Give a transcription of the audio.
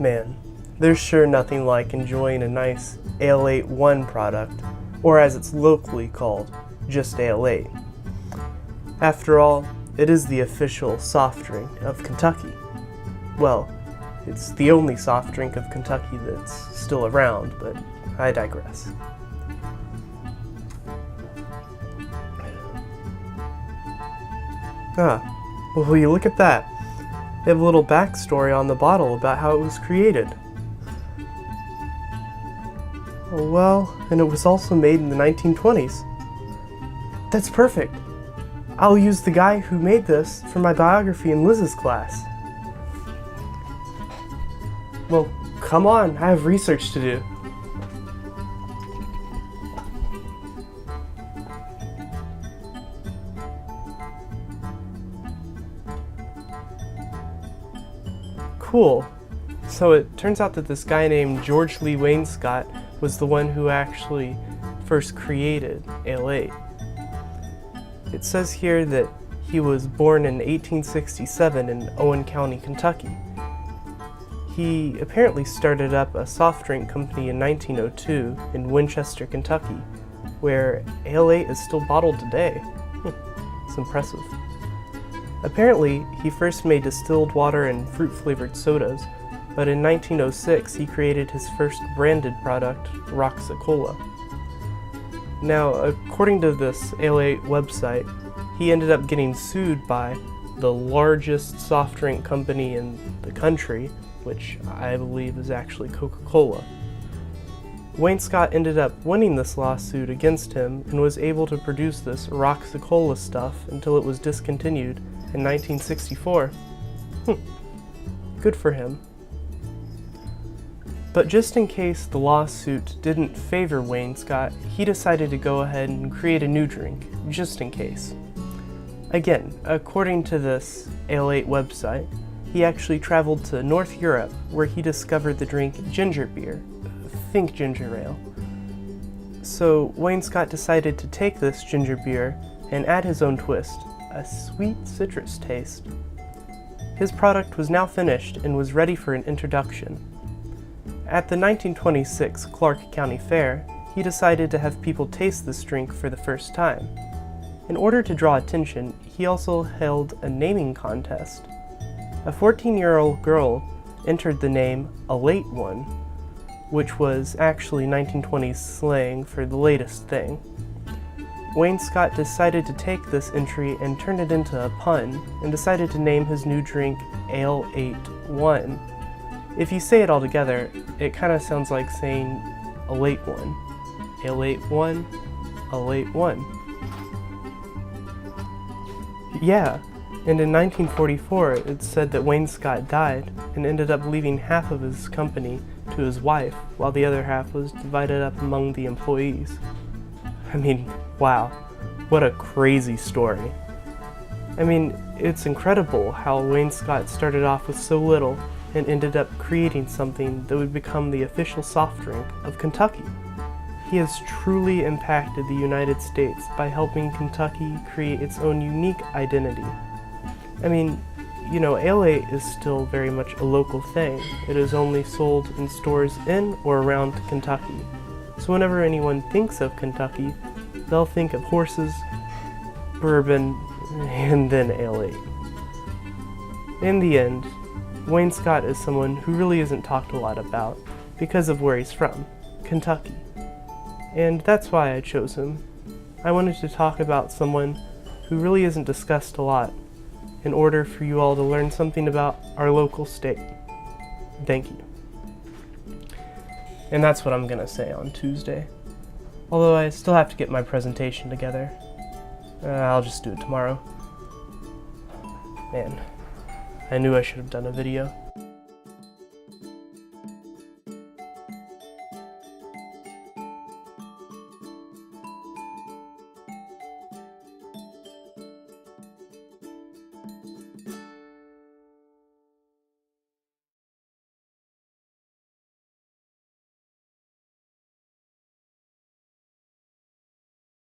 Man, there's sure nothing like enjoying a nice Ale 8-1 product, or as it's locally called, just Ale 8. After all, it is the official soft drink of Kentucky. Well, it's the only soft drink of Kentucky that's still around, but I digress. Well, will you look at that? They have a little backstory on the bottle about how it was created. Well, and it was also made in the 1920s. That's perfect. I'll use the guy who made this for my biography in Liz's class. Well, come on, I have research to do. Cool. So it turns out that this guy named George Lee Wainscott was the one who actually first created Ale 8. It says here that he was born in 1867 in Owen County, Kentucky. He apparently started up a soft drink company in 1902 in Winchester, Kentucky, where Ale 8 is still bottled today. It's impressive. Apparently, he first made distilled water and fruit-flavored sodas, but in 1906 he created his first branded product, Roxa-Cola. Now, according to this Ale 8 website, he ended up getting sued by the largest soft drink company in the country, which I believe is actually Coca-Cola. Wainscott ended up winning this lawsuit against him and was able to produce this Roxa-Cola stuff until it was discontinued in 1964. Good for him. But just in case the lawsuit didn't favor Wainscott, he decided to go ahead and create a new drink, just in case. Again, according to this Ale 8 website, he actually traveled to North Europe where he discovered the drink ginger beer. Think ginger ale. So Wainscott decided to take this ginger beer and add his own twist, a sweet citrus taste. His product was now finished and was ready for an introduction. At the 1926 Clark County Fair, he decided to have people taste this drink for the first time. In order to draw attention, he also held a naming contest. A 14-year-old girl entered the name A Late One, which was actually 1920s slang for the latest thing. Wainscott decided to take this entry and turn it into a pun, and decided to name his new drink Ale 8-1. If you say it all together, it kind of sounds like saying a late one. Ale 8-1, a late one. Yeah, and in 1944 it said that Wainscott died and ended up leaving half of his company to his wife, while the other half was divided up among the employees. I mean, wow, what a crazy story. I mean, it's incredible how Wainscott started off with so little and ended up creating something that would become the official soft drink of Kentucky. He has truly impacted the United States by helping Kentucky create its own unique identity. I mean, you know, Ale 8 is still very much a local thing. It is only sold in stores in or around Kentucky. So whenever anyone thinks of Kentucky, they'll think of horses, bourbon, and then Ale 8. In the end, Wainscott is someone who really isn't talked a lot about because of where he's from, Kentucky. And that's why I chose him. I wanted to talk about someone who really isn't discussed a lot in order for you all to learn something about our local state. Thank you. And that's what I'm gonna say on Tuesday. Although I still have to get my presentation together. I'll just do it tomorrow. Man, I knew I should have done a video.